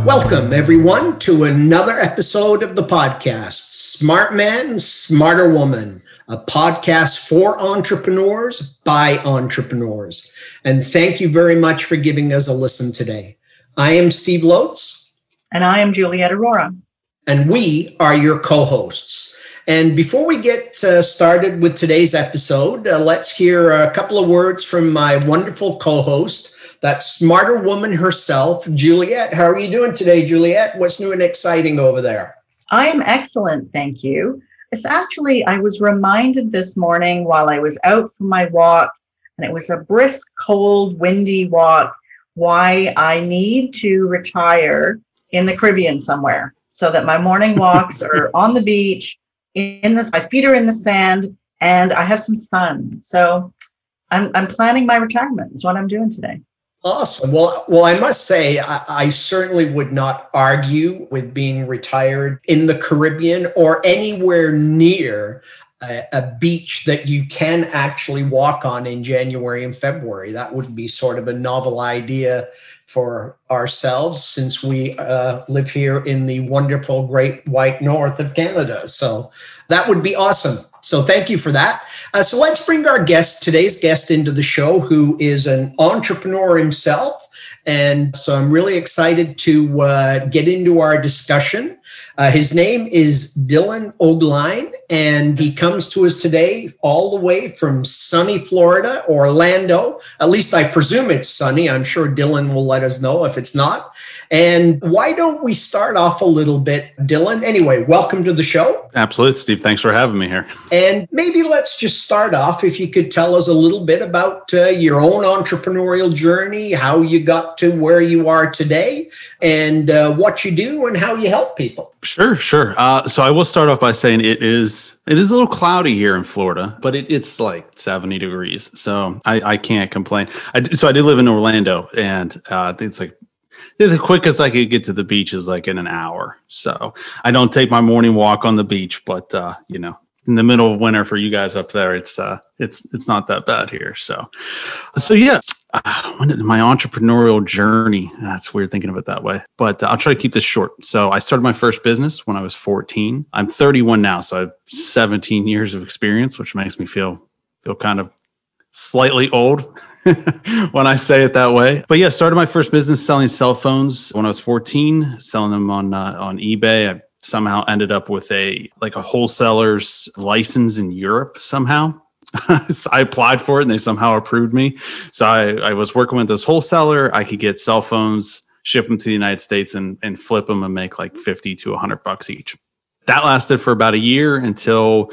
Welcome, everyone, to another episode of the podcast, Smart Man, Smarter Woman, a podcast for entrepreneurs by entrepreneurs. And thank you very much for giving us a listen today. I am Steve Lotz. And I am Juliet Aurora. And we are your co-hosts. And before we get started with today's episode, let's hear a couple of words from my wonderful co-host, that smarter woman herself, Juliet. How are you doing today, Juliet? What's new and exciting over there? I am excellent, thank you. I was reminded this morning while I was out for my walk, and it was a brisk, cold, windy walk, why I need to retire in the Caribbean somewhere so that my morning walks are on the beach, my feet are in the sand, and I have some sun. So I'm planning my retirement is what I'm doing today. Awesome. Well, I must say, I certainly would not argue with being retired in the Caribbean or anywhere near a beach that you can actually walk on in January and February. That would be sort of a novel idea for ourselves since we live here in the wonderful Great White North of Canada. So that would be awesome. So thank you for that. So let's bring today's guest into the show, who is an entrepreneur himself. And so I'm really excited to get into our discussion. His name is Dylan Ogline, and he comes to us today all the way from sunny Florida, Orlando. At least I presume it's sunny. I'm sure Dylan will let us know if it's not. And why don't we start off a little bit, Dylan? Anyway, welcome to the show. Absolutely, Steve. Thanks for having me here. And maybe let's just start off, if you could tell us a little bit about your own entrepreneurial journey, how you got to where you are today, and what you do and how you help people. Sure. So I will start off by saying it is a little cloudy here in Florida, but it's like 70 degrees. So I can't complain. I did live in Orlando, and it's like the quickest I could get to the beach is like in an hour. So I don't take my morning walk on the beach, but in the middle of winter for you guys up there, it's not that bad here. So yeah, my entrepreneurial journey, that's weird thinking of it that way, but I'll try to keep this short. So I started my first business when I was 14. I'm 31 now, so I have 17 years of experience, which makes me feel kind of slightly old when I say it that way. But yeah, started my first business selling cell phones when I was 14, selling them on eBay. I somehow ended up with a wholesaler's license in Europe somehow. So I applied for it and they somehow approved me. So I was working with this wholesaler. I could get cell phones, ship them to the United States and flip them and make like $50 to $100 each. That lasted for about a year until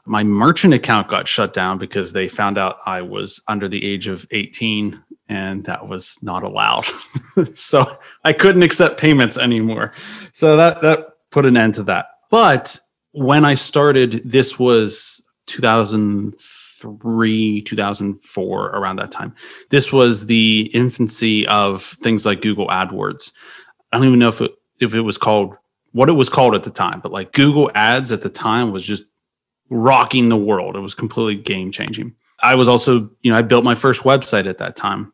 my merchant account got shut down because they found out I was under the age of 18 and that was not allowed. So I couldn't accept payments anymore. So that put an end to that. But when I started, this was 2003, 2004, around that time. This was the infancy of things like Google AdWords. I don't even know if it was called what it was called at the time, but like Google Ads at the time was just rocking the world. It was completely game changing. I was also, I built my first website at that time.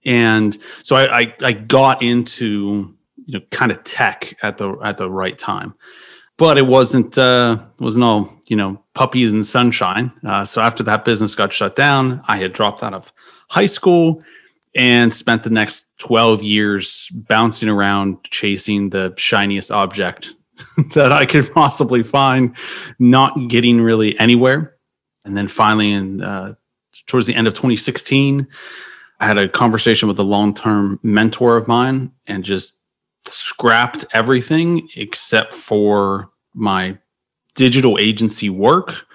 And so I got into, kind of tech at the right time, but it wasn't all, puppies and sunshine. So after that business got shut down, I had dropped out of high school and spent the next 12 years bouncing around chasing the shiniest object that I could possibly find, not getting really anywhere. And then finally, towards the end of 2016, I had a conversation with a long-term mentor of mine and just scrapped everything except for my digital agency work,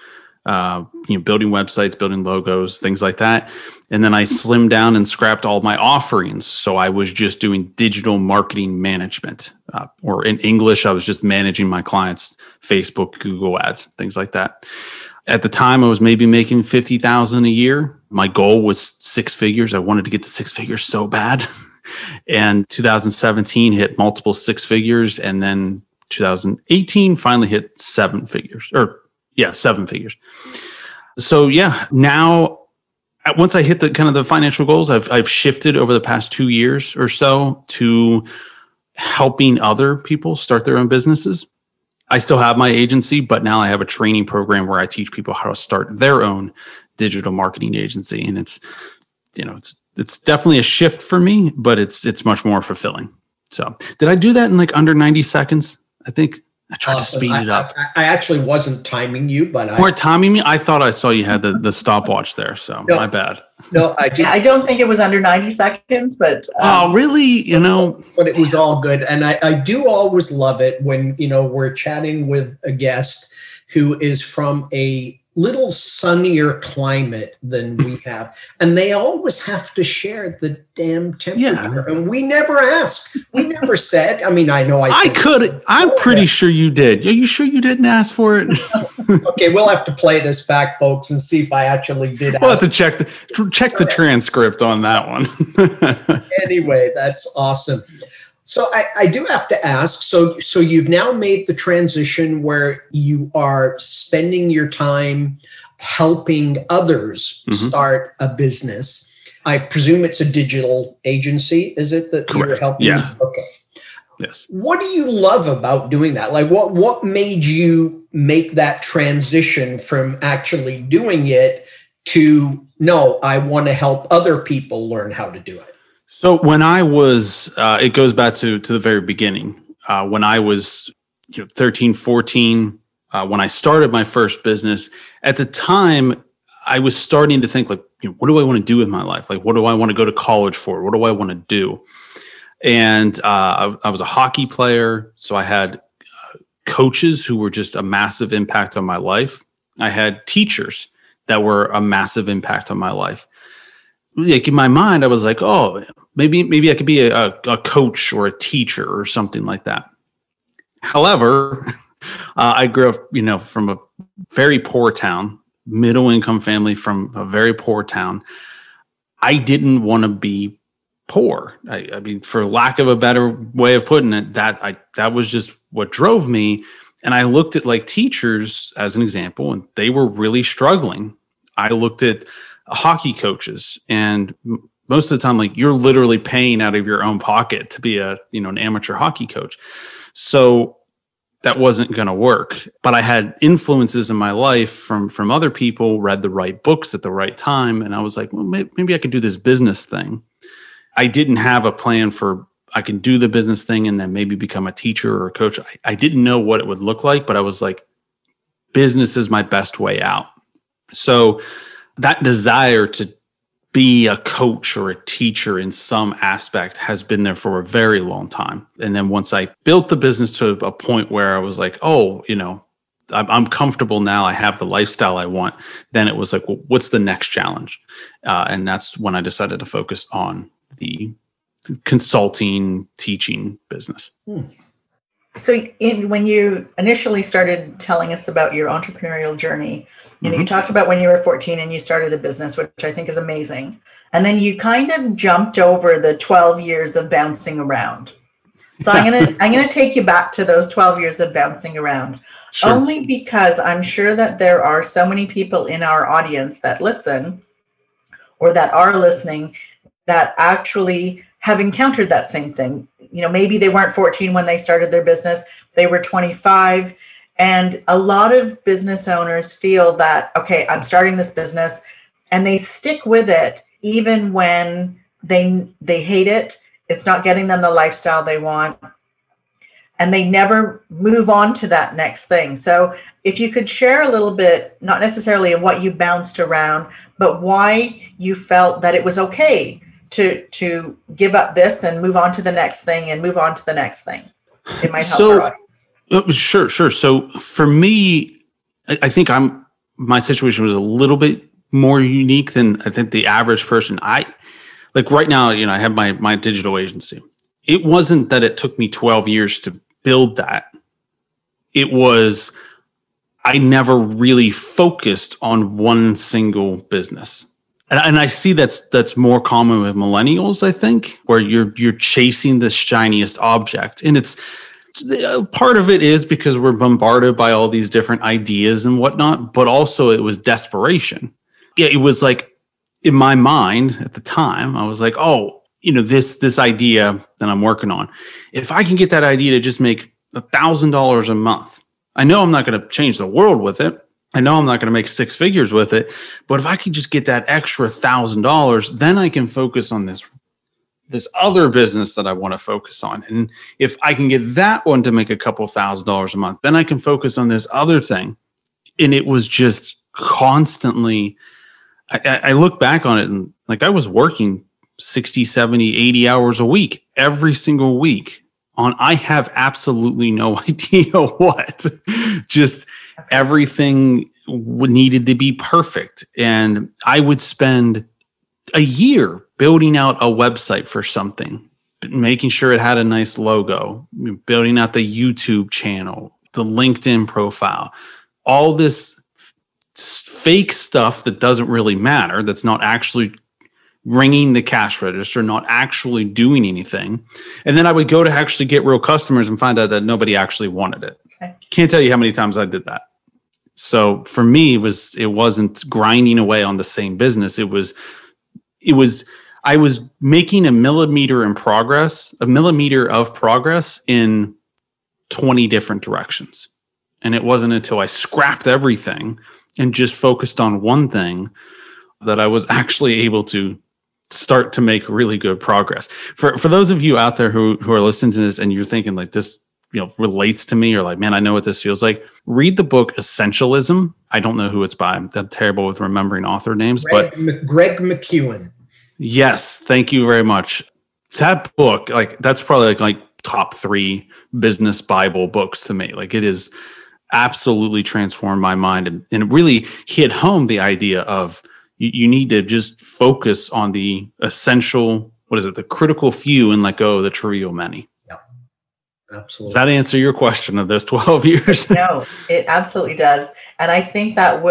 building websites, building logos, things like that. And then I slimmed down and scrapped all my offerings. So I was just doing digital marketing management, or in English, I was just managing my clients' Facebook, Google ads, things like that. At the time, I was maybe making $50,000 a year. My goal was six figures. I wanted to get to six figures so bad. And 2017 hit multiple six figures. And then 2018 finally hit seven figures. So yeah, now once I hit the kind of the financial goals, I've shifted over the past 2 years or so to helping other people start their own businesses. I still have my agency, but now I have a training program where I teach people how to start their own digital marketing agency. And it's definitely a shift for me, but it's much more fulfilling. So did I do that in like under 90 seconds? I think I tried to speed it up. I actually wasn't timing you, but you weren't timing me. I thought I saw you had the stopwatch there. So my bad. No, I don't think it was under 90 seconds, but oh, really? But it was all good. And I do always love it when, we're chatting with a guest who is from a little sunnier climate than we have. And they always have to share the damn temperature. Yeah. And we never ask. We never said. I mean, I know I could. I'm pretty sure you did. Are you sure you didn't ask for it? Okay, we'll have to play this back, folks, and see if I actually did ask. We'll have to check the transcript on that one. Anyway, that's awesome. So I do have to ask, so you've now made the transition where you are spending your time helping others start a business. I presume it's a digital agency, is it, that Correct. You're helping? Yeah. Okay. Yes. What do you love about doing that? Like what made you make that transition from actually doing it to, no, I want to help other people learn how to do it? So when I was, it goes back to the very beginning. When I was 13, 14, when I started my first business, at the time, I was starting to think like, what do I want to do with my life? Like, what do I want to go to college for? What do I want to do? And I was a hockey player. So I had coaches who were just a massive impact on my life. I had teachers that were a massive impact on my life. Like in my mind, I was like, oh, maybe I could be a coach or a teacher or something like that. However, I grew up, from a very poor town, middle income family from a very poor town. I didn't want to be poor. I mean, for lack of a better way of putting it, that was just what drove me. And I looked at like teachers as an example, and they were really struggling. I looked at hockey coaches, and most of the time, like you're literally paying out of your own pocket to be an amateur hockey coach. So that wasn't going to work. But I had influences in my life from other people, read the right books at the right time. And I was like, well, maybe I could do this business thing. I didn't have a plan for, I can do the business thing and then maybe become a teacher or a coach. I didn't know what it would look like, but I was like, business is my best way out. So that desire to be a coach or a teacher in some aspect has been there for a very long time. And then once I built the business to a point where I was like, oh, I'm comfortable now, I have the lifestyle I want, then it was like, well, what's the next challenge? And that's when I decided to focus on the consulting, teaching business. So when you initially started telling us about your entrepreneurial journey, you talked about when you were 14 and you started a business, which I think is amazing. And then you kind of jumped over the 12 years of bouncing around. So I'm going to take you back to those 12 years of bouncing around. Sure. Only because I'm sure that there are so many people in our audience that listen or that are listening that actually have encountered that same thing. Maybe they weren't 14 when they started their business, they were 25. And a lot of business owners feel that, okay, I'm starting this business, and they stick with it even when they hate it. It's not getting them the lifestyle they want. And they never move on to that next thing. So if you could share a little bit, not necessarily of what you bounced around, but why you felt that it was okay to give up this and move on to the next thing and move on to the next thing. It might help our audience. Sure. So for me, I think my situation was a little bit more unique than I think the average person. Like right now, I have my digital agency. It wasn't that it took me 12 years to build that. It was, I never really focused on one single business. And I see that's more common with millennials, I think, where you're chasing the shiniest object. And it's part of it is because we're bombarded by all these different ideas and whatnot, but also it was desperation. Yeah, it was like in my mind at the time, I was like, oh, this idea that I'm working on, if I can get that idea to just make $1,000 a month, I know I'm not going to change the world with it. I know I'm not going to make six figures with it, but if I could just get that extra $1,000, then I can focus on this other business that I want to focus on. And if I can get that one to make a couple $1,000s a month, then I can focus on this other thing. And it was just constantly, I look back on it and like I was working 60, 70, 80 hours a week, every single week on, I have absolutely no idea what, just everything needed to be perfect. And I would spend a year building out a website for something, making sure it had a nice logo, building out the YouTube channel, the LinkedIn profile, all this fake stuff that doesn't really matter, that's not actually ringing the cash register, not actually doing anything. And then I would go to actually get real customers and find out that nobody actually wanted it. Okay. Can't tell you how many times I did that. So for me, it wasn't grinding away on the same business. I was making a millimeter of progress in 20 different directions. And it wasn't until I scrapped everything and just focused on one thing that I was actually able to start to make really good progress. For those of you out there who are listening to this and you're thinking like this, relates to me, or like, man, I know what this feels like. Read the book Essentialism. I don't know who it's by. I'm terrible with remembering author names, but Greg McKeown. Yes, thank you very much. That book, like that's probably like top 3 business Bible books to me. Like it is absolutely transformed my mind, and it really hit home the idea of you need to just focus on the essential, the critical few, and let go of the trivial many. Yeah, absolutely. Does that answer your question of those 12 years? No, it absolutely does. And I think that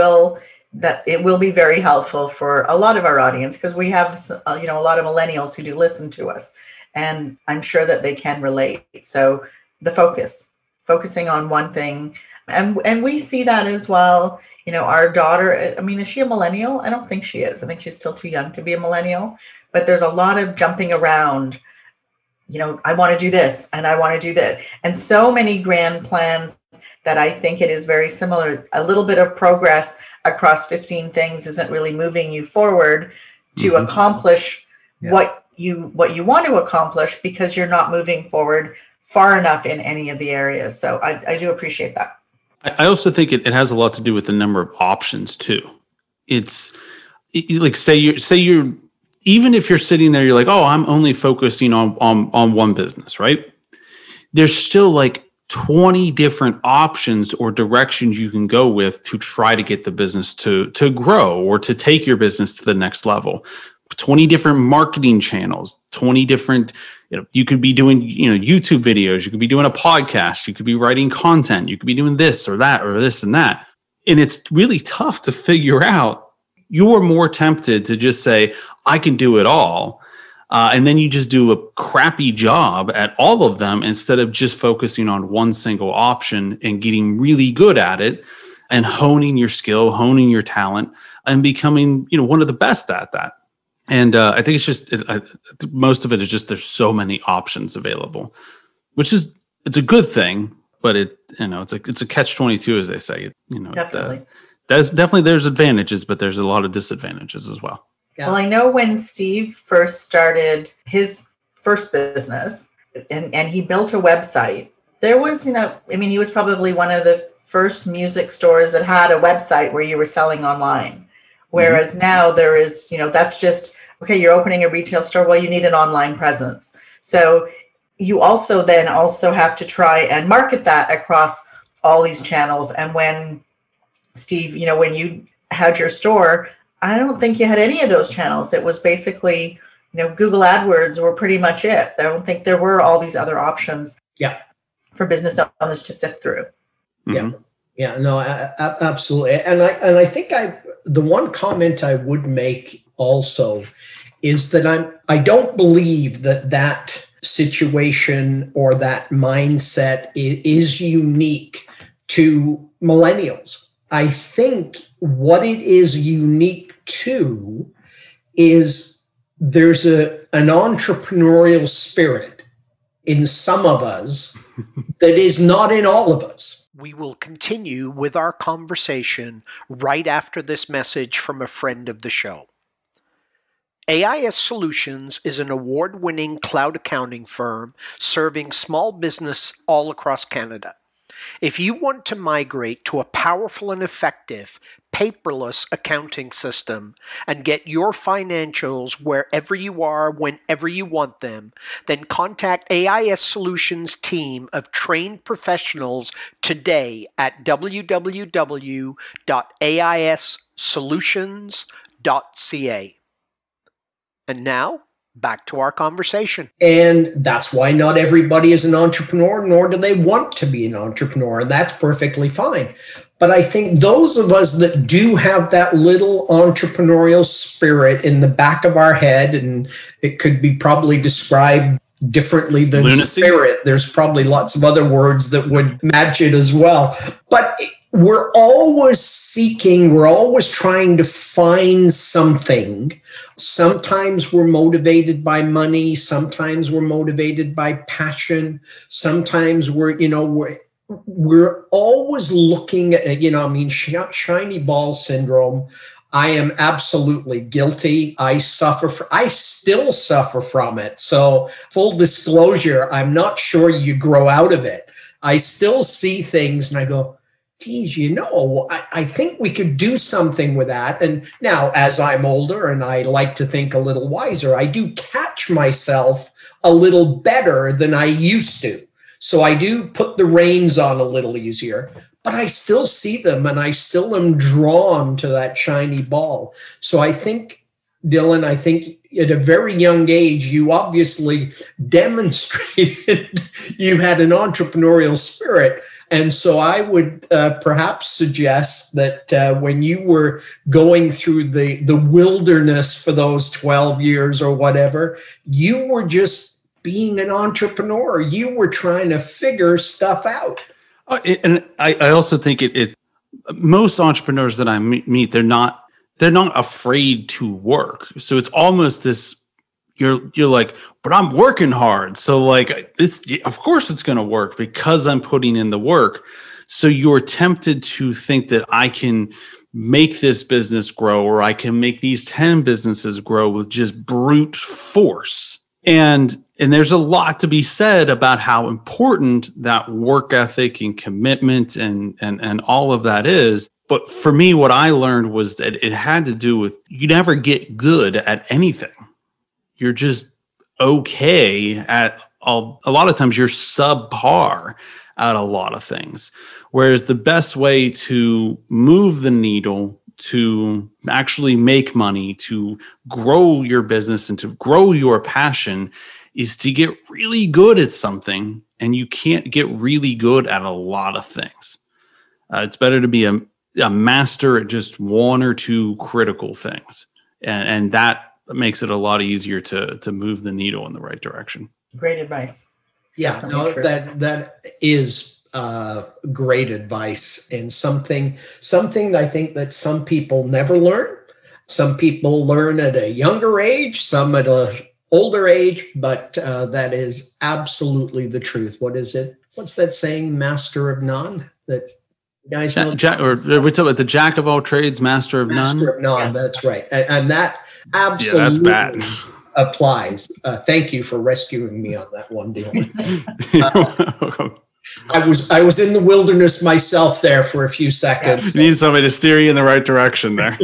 it will be very helpful for a lot of our audience, because we have, a lot of millennials who do listen to us, and I'm sure that they can relate. So the focusing on one thing. And we see that as well. Our daughter, is she a millennial? I don't think she is. I think she's still too young to be a millennial, but there's a lot of jumping around. I want to do this and I want to do that. And so many grand plans that I think it is very similar. A little bit of progress across 15 things isn't really moving you forward to accomplish what you want to accomplish, because you're not moving forward far enough in any of the areas. So I do appreciate that. I also think it has a lot to do with the number of options too. It's like, say you're, even if you're sitting there, you're like, oh, I'm only focusing on one business, right? There's still like 20 different options or directions you can go with to try to get the business to grow or to take your business to the next level. 20 different marketing channels, 20 different, you could be doing, YouTube videos, you could be doing a podcast, you could be writing content, you could be doing this or that or this and that. And it's really tough to figure out. You're more tempted to just say, I can do it all. And then you just do a crappy job at all of them instead of just focusing on one single option and getting really good at it and honing your skill, honing your talent, and becoming, one of the best at that. And I think it's just, most of it is just, there's so many options available, it's a good thing, but it's a catch-22, as they say, Definitely. There's advantages, but there's a lot of disadvantages as well. Yeah. Well, I know when Steve first started his first business and he built a website, there was, he was probably one of the first music stores that had a website where you were selling online. Whereas now there is, that's just, okay, you're opening a retail store. Well, you need an online presence. So you also have to try and market that across all these channels. And when Steve, when you had your store, I don't think you had any of those channels. It was basically, Google AdWords were pretty much it. I don't think there were all these other options for business owners to sift through. Mm-hmm. Yeah, no, absolutely. And I think the one comment I would make also is that I don't believe that situation or that mindset is unique to millennials. I think what it is unique to is there's an entrepreneurial spirit in some of us that is not in all of us. We will continue with our conversation right after this message from a friend of the show. AIS Solutions is an award-winning cloud accounting firm serving small business all across Canada. If you want to migrate to a powerful and effective paperless accounting system and get your financials wherever you are, whenever you want them, then contact AIS Solutions team of trained professionals today at www.aissolutions.ca. And now, back to our conversation. And that's why not everybody is an entrepreneur, nor do they want to be an entrepreneur. And that's perfectly fine. But I think those of us that do have that little entrepreneurial spirit in the back of our head, and it could be probably described differently than lunacy. Spirit. There's probably lots of other words that would match it as well. But we're always seeking, we're always trying to find something. Sometimes we're motivated by money. Sometimes we're motivated by passion. Sometimes we're always looking at, shiny ball syndrome. I am absolutely guilty. I still suffer from it. So full disclosure, I'm not sure you grow out of it. I still see things and I go, geez, I think we could do something with that. And now as I'm older and I like to think a little wiser, I do catch myself a little better than I used to. So I do put the reins on a little easier, but I still see them and I still am drawn to that shiny ball. So I think, Dylan, at a very young age, you obviously demonstrated you had an entrepreneurial spirit. And so I would perhaps suggest that when you were going through the wilderness for those 12 years or whatever, you were just being an entrepreneur. You were trying to figure stuff out. And I also think most entrepreneurs that I meet, they're not afraid to work. So it's almost this, you're like, but I'm working hard. So like this, of course it's going to work because I'm putting in the work. So you're tempted to think that I can make this business grow, or I can make these 10 businesses grow with just brute force. And there's a lot to be said about how important that work ethic and commitment and all of that is. But for me, what I learned was that it had to do with you never get good at anything. You're just okay at a lot of times you're subpar at a lot of things. Whereas the best way to move the needle, to actually make money, to grow your business and to grow your passion is to get really good at something. And you can't get really good at a lot of things. It's better to be a master at just one or two critical things. And that makes it a lot easier to move the needle in the right direction. Great advice. Yeah, no, that is great advice, and something I think that some people never learn. Some people learn at a younger age, some at an older age, but that is absolutely the truth. What is it? What's that saying? Master of none? That you guys know? Or we talk about the jack of all trades, master of none. Master of none. Yes. That's right, and that absolutely that's bad. applies. Thank you for rescuing me on that one, Dylan. I was in the wilderness myself there for a few seconds. You need somebody to steer you in the right direction there.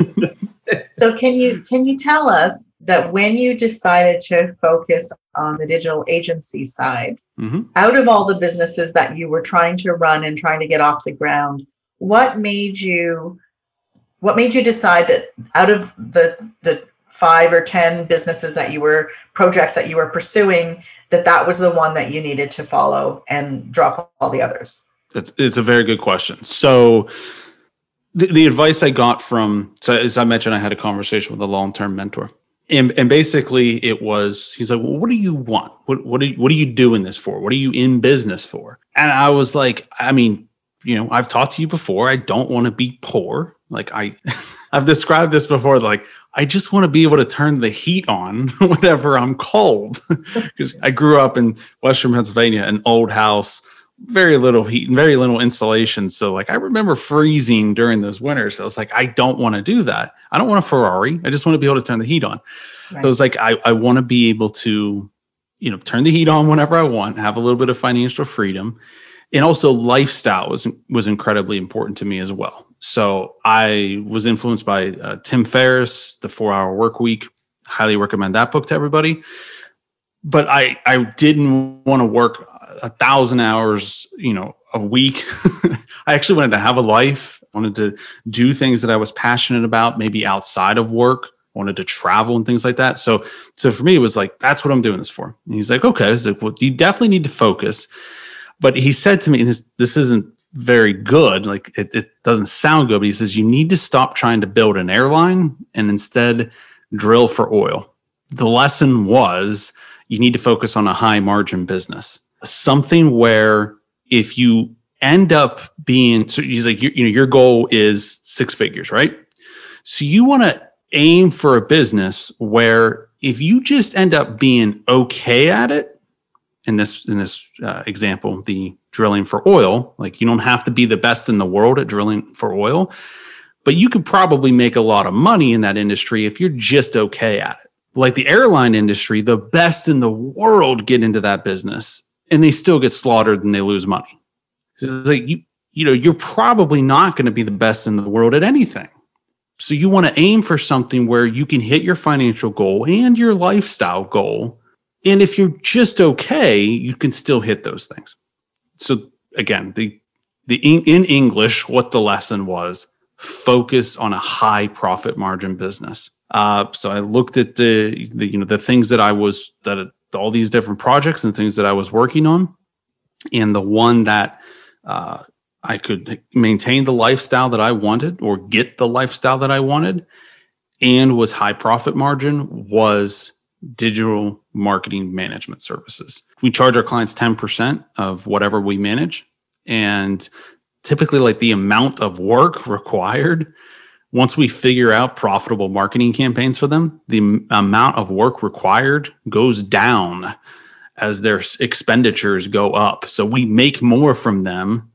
So can you tell us that when you decided to focus on the digital agency side, out of all the businesses that you were trying to run and trying to get off the ground, what made you decide that out of the 5 or 10 businesses projects that you were pursuing, that was the one that you needed to follow and drop all the others? It's a very good question. So the advice I got so as I mentioned, I had a conversation with a long-term mentor. And basically he's like, well, what do you want? What are you doing this for? What are you in business for? And I was like, I mean, I've talked to you before. I don't want to be poor. Like I've described this before. Like I just want to be able to turn the heat on whenever I'm cold. Because I grew up in Western Pennsylvania, an old house, very little heat and very little insulation. So like I remember freezing during those winters. I was like, I don't want to do that. I don't want a Ferrari. I just want to be able to turn the heat on. Right. So it's like I want to be able to, turn the heat on whenever I want, have a little bit of financial freedom. And also lifestyle was incredibly important to me as well. So I was influenced by Tim Ferriss, The 4-Hour Workweek. Highly recommend that book to everybody. But I didn't want to work 1,000 hours, a week. I actually wanted to have a life. I wanted to do things that I was passionate about, maybe outside of work. I wanted to travel and things like that. So for me, it was like, that's what I'm doing this for. And he's like, okay. I was like, well, you definitely need to focus. But he said to me, and this isn't very good, like it doesn't sound good, but he says, you need to stop trying to build an airline and instead drill for oil. The lesson was you need to focus on a high margin business, something where if you end up being, so he's like, your goal is 6 figures, right? So you want to aim for a business where if you just end up being okay at it, in this example, the drilling for oil, like you don't have to be the best in the world at drilling for oil, but you could probably make a lot of money in that industry if you're just okay at it. Like the airline industry, the best in the world get into that business and they still get slaughtered and they lose money. So it's like, you're probably not going to be the best in the world at anything. So you want to aim for something where you can hit your financial goal and your lifestyle goal. And if you're just okay, you can still hit those things. So again, in English, what the lesson was, focus on a high profit margin business. So I looked at the things that all these different projects and things that I was working on, and the one that I could maintain the lifestyle that I wanted or get the lifestyle that I wanted and was high profit margin was digital marketing management services. We charge our clients 10% of whatever we manage. And typically like the amount of work required, once we figure out profitable marketing campaigns for them, the amount of work required goes down as their expenditures go up. So we make more from them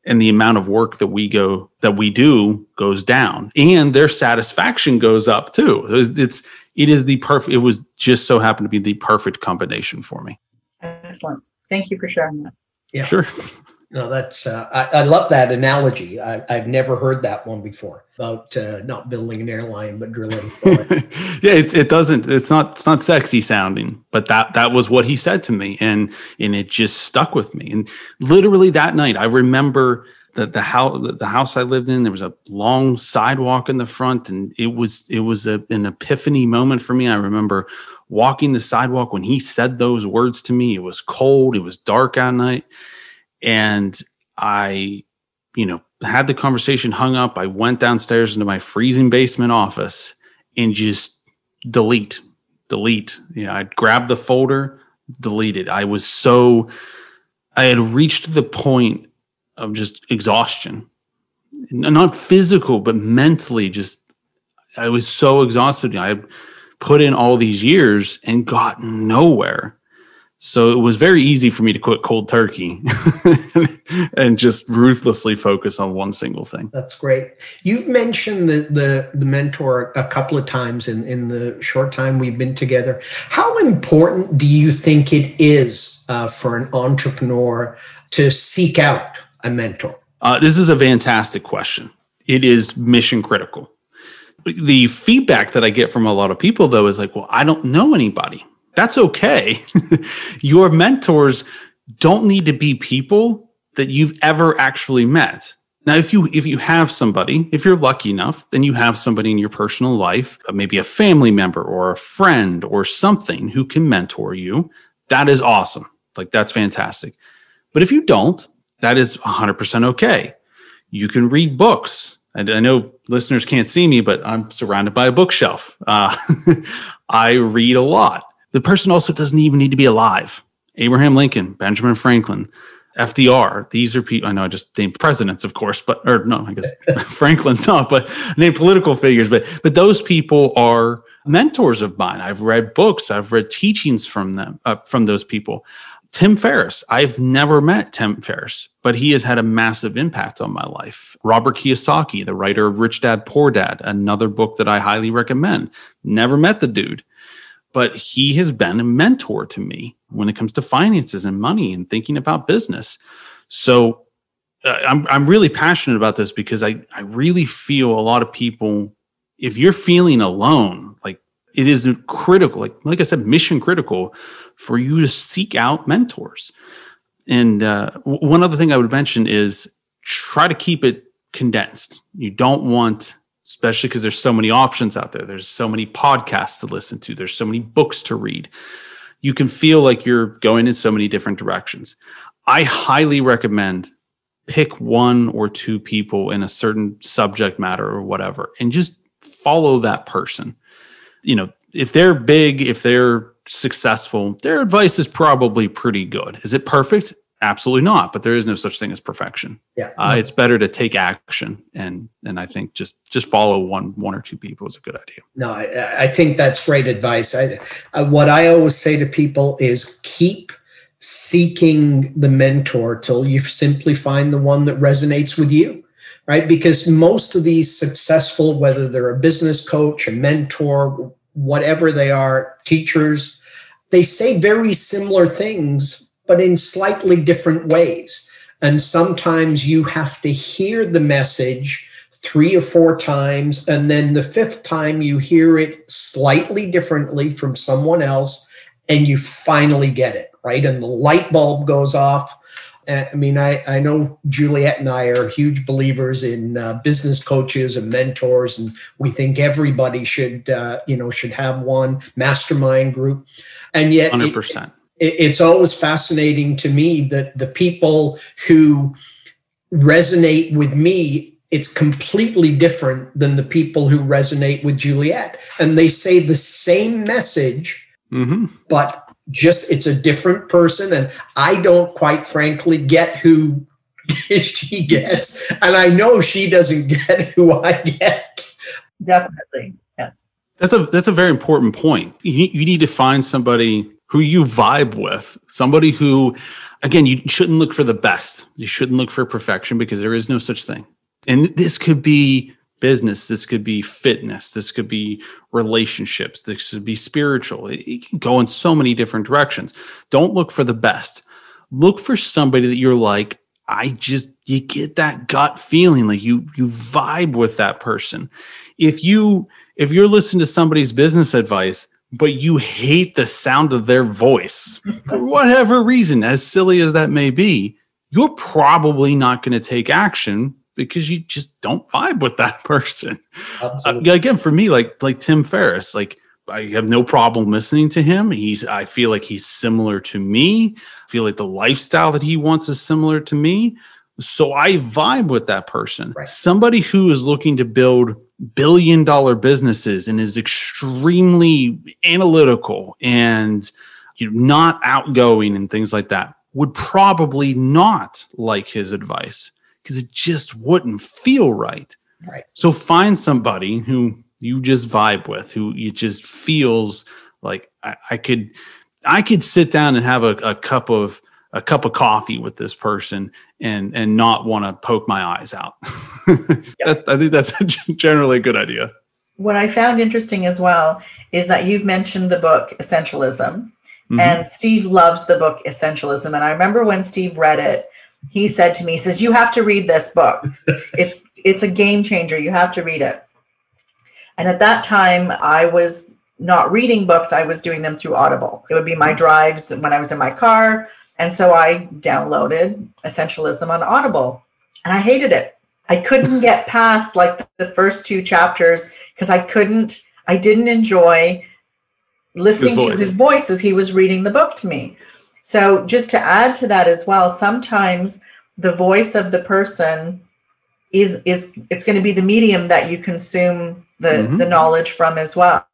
and the amount of work that we do goes down and their satisfaction goes up too. It was just so happened to be the perfect combination for me. Excellent. Thank you for sharing that. Yeah, sure. No, that's I love that analogy. I've never heard that one before about not building an airline but drilling for it. Yeah, it's not sexy sounding, but that was what he said to me, and it just stuck with me. And literally that night, I remember that the house I lived in, there was a long sidewalk in the front, and it was an epiphany moment for me. I remember walking the sidewalk when he said those words to me. It was cold, it was dark at night, and I, had the conversation, hung up. I went downstairs into my freezing basement office and just delete. I'd grab the folder, delete it. I had reached the point of just exhaustion, not physical, but mentally. I was so exhausted. I had put in all these years and got nowhere. So it was very easy for me to quit cold turkey and just ruthlessly focus on one single thing. That's great. You've mentioned the mentor a couple of times in the short time we've been together. How important do you think it is for an entrepreneur to seek out a mentor? This is a fantastic question. It is mission critical. The feedback that I get from a lot of people, though, is like, well, I don't know anybody. That's okay. Your mentors don't need to be people that you've ever actually met. Now, if you have somebody, if you're lucky enough, then you have somebody in your personal life, maybe a family member or a friend or something who can mentor you. That is awesome. Like, that's fantastic. But if you don't, that is 100% okay. You can read books. I know listeners can't see me, but I'm surrounded by a bookshelf. I read a lot. The person also doesn't even need to be alive. Abraham Lincoln, Benjamin Franklin, FDR. These are people, I know I just named presidents, of course, or no, I guess Franklin's not, but I named political figures, but those people are mentors of mine. I've read books, I've read teachings from them, from those people. Tim Ferriss, I've never met Tim Ferriss, but he has had a massive impact on my life. Robert Kiyosaki, the writer of Rich Dad, Poor Dad, another book that I highly recommend. Never met the dude, but he has been a mentor to me when it comes to finances and money and thinking about business. So I'm really passionate about this because I really feel a lot of people, if you're feeling alone, like it is critical, like I said, mission critical for you to seek out mentors. And one other thing I would mention is try to keep it condensed. You don't want, especially because there's so many options out there. There's so many podcasts to listen to. There's so many books to read. You can feel like you're going in so many different directions. I highly recommend pick one or two people in a certain subject matter or whatever, and just follow that person. You know, if they're big, if they're successful, their advice is probably pretty good. Is it perfect? Absolutely not. But there is no such thing as perfection. Yeah, it's better to take action, and I think just follow one or two people is a good idea. No, I think that's great advice. What I always say to people is keep seeking the mentor till you simply find the one that resonates with you, right? Because most of these successful, whether they're a business coach, a mentor, whatever they are, teachers, they say very similar things, but in slightly different ways. And sometimes you have to hear the message 3 or 4 times, and then the 5th time you hear it slightly differently from someone else, and you finally get it, right? And the light bulb goes off. I mean, I know Juliet and I are huge believers in business coaches and mentors, and we think everybody should have one mastermind group. And yet 100%. It's always fascinating to me that the people who resonate with me, it's completely different than the people who resonate with Juliet. And they say the same message, but just it's a different person. And I don't quite frankly get who she gets. And I know she doesn't get who I get. Definitely. Yes. That's a very important point. You need to find somebody who you vibe with, somebody who, again, you shouldn't look for the best. You shouldn't look for perfection because there is no such thing. And this could be business, this could be fitness, this could be relationships, this could be spiritual. It can go in so many different directions. Don't look for the best. Look for somebody that you're like, you get that gut feeling, like you vibe with that person. If you're listening to somebody's business advice, but you hate the sound of their voice for whatever reason, as silly as that may be, you're probably not going to take action because you just don't vibe with that person. Again, for me, like Tim Ferriss, like I have no problem listening to him. I feel like he's similar to me. I feel like the lifestyle that he wants is similar to me. So I vibe with that person. Right. Somebody who is looking to build billion-dollar businesses and is extremely analytical and not outgoing and things like that would probably not like his advice because it just wouldn't feel right. Right. So find somebody who you just vibe with, who it just feels like I could sit down and have a cup of coffee with this person and not want to poke my eyes out. Yeah. I think that's generally a good idea. What I found interesting as well is that you've mentioned the book Essentialism, and Steve loves the book Essentialism. And I remember when Steve read it, he said to me, he says, "You have to read this book. It's a game changer. You have to read it." And at that time, I was not reading books. I was doing them through Audible. It would be my drives when I was in my car. And so I downloaded Essentialism on Audible, and I hated it. I couldn't get past like the first 2 chapters because I didn't enjoy listening to his voice as he was reading the book to me. So just to add to that as well, sometimes the voice of the person it's going to be the medium that you consume the knowledge from as well.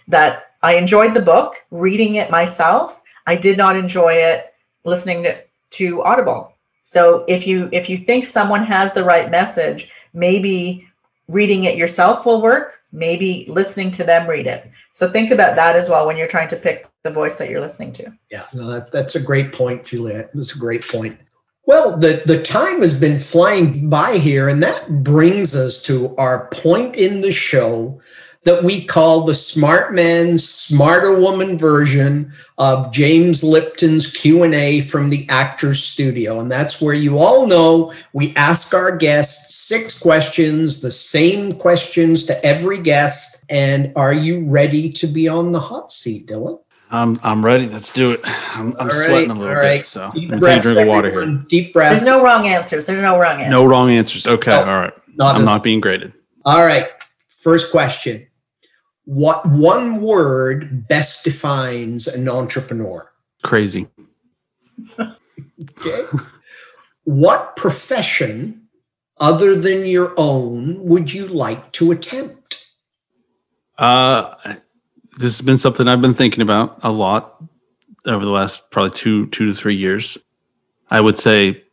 That I enjoyed the book, reading it myself. I did not enjoy it listening to Audible. So if you think someone has the right message, maybe reading it yourself will work, maybe listening to them read it. So think about that as well when you're trying to pick the voice that you're listening to. Yeah, no, that's a great point, Juliet. That's a great point. Well, the time has been flying by here, and that brings us to our point in the show that we call the Smart Man, Smarter Woman version of James Lipton's Q&A from the Actors Studio. And that's where you all know we ask our guests 6 questions, the same questions to every guest. And are you ready to be on the hot seat, Dylan? I'm ready. Let's do it. I'm sweating a little bit, so I'm Deep gonna take a breaths, drink of water here. everyone. Deep breath. There's no wrong answers. There's no wrong answers. No wrong answers. Okay, No, all right. not I'm at not being graded. All right. First question. What one word best defines an entrepreneur? Crazy. Okay. What profession other than your own would you like to attempt? This has been something I've been thinking about a lot over the last probably two to 3 years. I would say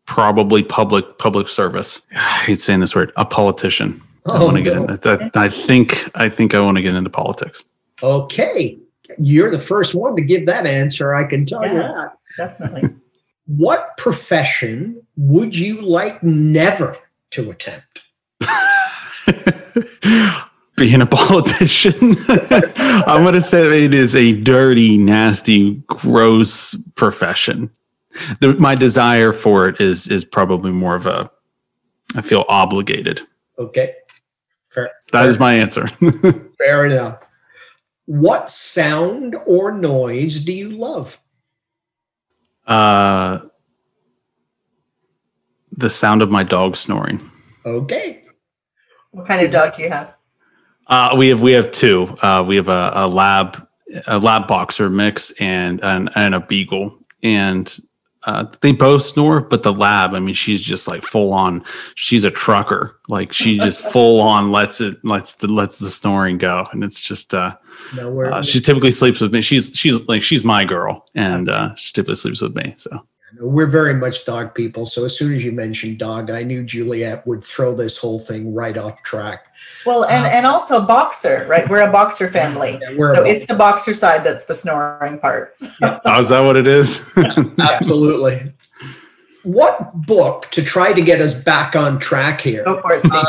probably public service. I hate saying this word. A politician. I want to get into that. I think I want to get into politics. Okay. You're the first one to give that answer. I can tell you that. Definitely. What profession would you like never to attempt? Being a politician. I'm going to say it is a dirty, nasty, gross profession. My desire for it is probably more of I feel obligated. Okay. Fair. That is my answer. Fair enough. What sound or noise do you love? The sound of my dog snoring. Okay. What kind of dog do you have? We have 2. We have a lab boxer mix and a beagle, and they both snore. But the lab, I mean, she's just like full on. She's a trucker. Like she just full on lets the snoring go, and it's just. She typically sleeps with me. She's my girl, and she typically sleeps with me. So. We're very much dog people. So as soon as you mentioned dog, I knew Juliet would throw this whole thing right off track. Well, and also boxer, right? We're a boxer family. So it's the boxer side that's the snoring part. So. Oh, is that what it is? Absolutely. What book, to try to get us back on track here? Go for it, Steve.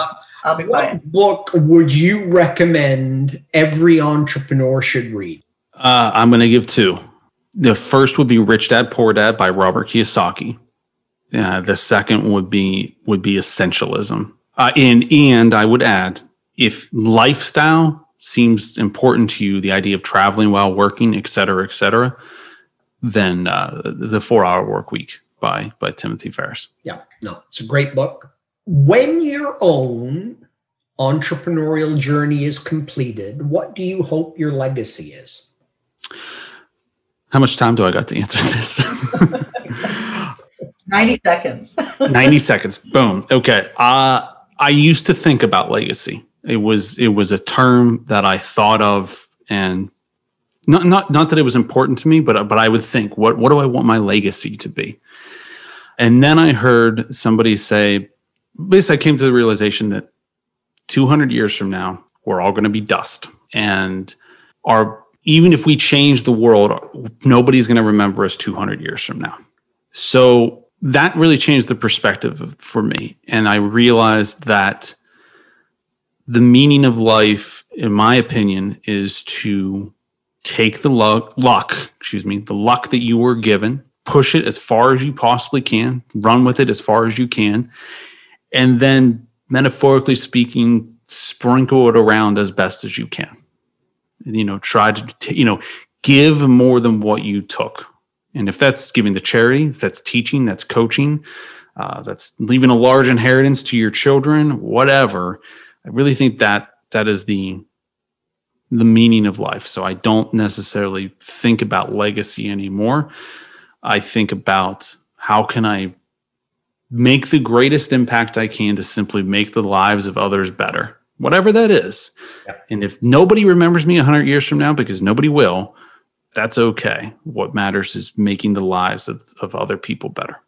I'll be quiet. What book would you recommend every entrepreneur should read? I'm going to give 2. The first would be Rich Dad Poor Dad by Robert Kiyosaki. The second would be Essentialism. And I would add, if lifestyle seems important to you, the idea of traveling while working, et cetera, then the 4-Hour Work Week by Timothy Ferriss. Yeah, no, it's a great book. When your own entrepreneurial journey is completed, what do you hope your legacy is? How much time do I got to answer this? 90 seconds. 90 seconds. Boom. Okay. I used to think about legacy. It was a term that I thought of, and not that it was important to me, but I would think, what do I want my legacy to be? And then I heard somebody say, basically, I came to the realization that 200 years from now, we're all going to be dust, and even if we change the world, nobody's going to remember us 200 years from now. So that really changed the perspective for me. And I realized that the meaning of life, in my opinion, is to take the luck that you were given, push it as far as you possibly can, run with it as far as you can, and then, metaphorically speaking, sprinkle it around as best as you can. Try to, give more than what you took. And if that's giving to charity, if that's teaching, that's coaching, that's leaving a large inheritance to your children, whatever, I really think that is the meaning of life. So I don't necessarily think about legacy anymore. I think about how can I make the greatest impact I can to simply make the lives of others better. Whatever that is. Yeah. And if nobody remembers me 100 years from now, because nobody will, that's okay. What matters is making the lives of other people better.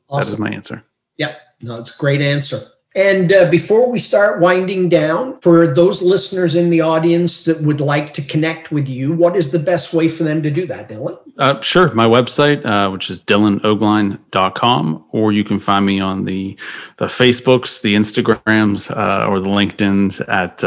Awesome. That is my answer. Yep. No, it's a great answer. And before we start winding down, for those listeners in the audience that would like to connect with you, what is the best way for them to do that, Dylan? Sure. My website, which is dylanoogline.com, or you can find me on the Facebooks, the Instagrams, or the LinkedIn's at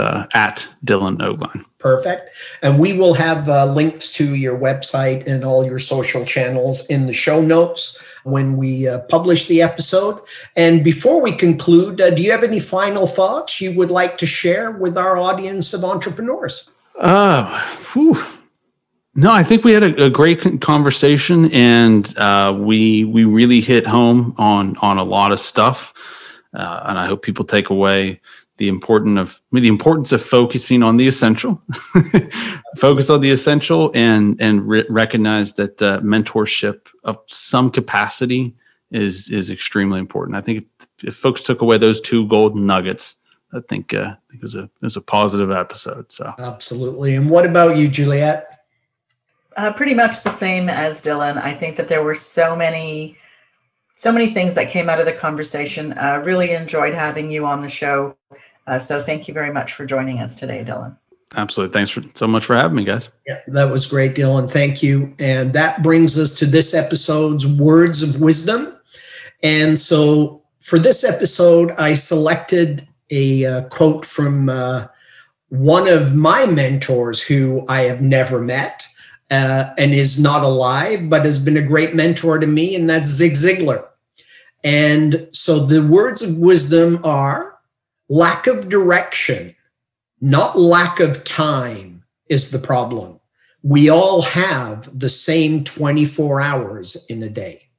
Dylan Oogline. Perfect. And we will have links to your website and all your social channels in the show notes when we publish the episode. And before we conclude, do you have any final thoughts you would like to share with our audience of entrepreneurs? No, I think we had a great conversation, and we really hit home on a lot of stuff. And I hope people take away the importance of focusing on the essential. Focus on the essential, and recognize that mentorship of some capacity is extremely important. I think if folks took away those two golden nuggets, I think it was a positive episode. So absolutely. And what about you, Juliet? Pretty much the same as Dylan. I think that there were so many things that came out of the conversation. Really enjoyed having you on the show. So thank you very much for joining us today, Dylan. Absolutely. Thanks so much for having me, guys. Yeah, that was great, Dylan. Thank you. And that brings us to this episode's words of wisdom. And so for this episode, I selected a quote from one of my mentors who I have never met and is not alive, but has been a great mentor to me, and that's Zig Ziglar. And so the words of wisdom are: lack of direction, not lack of time, is the problem. We all have the same 24 hours in a day.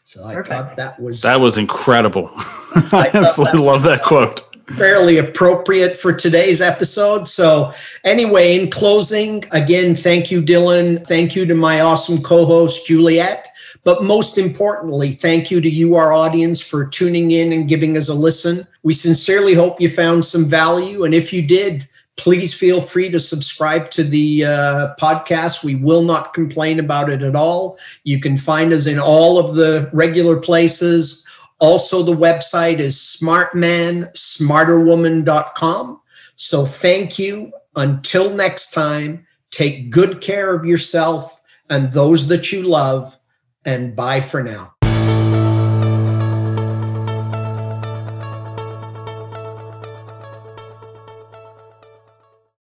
So I thought that was incredible. I absolutely love that quote. Fairly appropriate for today's episode. So anyway, in closing, again, thank you, Dylan. Thank you to my awesome co-host, Juliet. But most importantly, thank you to you, our audience, for tuning in and giving us a listen. We sincerely hope you found some value. And if you did, please feel free to subscribe to the podcast. We will not complain about it at all. You can find us in all of the regular places. Also, the website is smartmansmarterwoman.com. So thank you. Until next time, take good care of yourself and those that you love. And bye for now.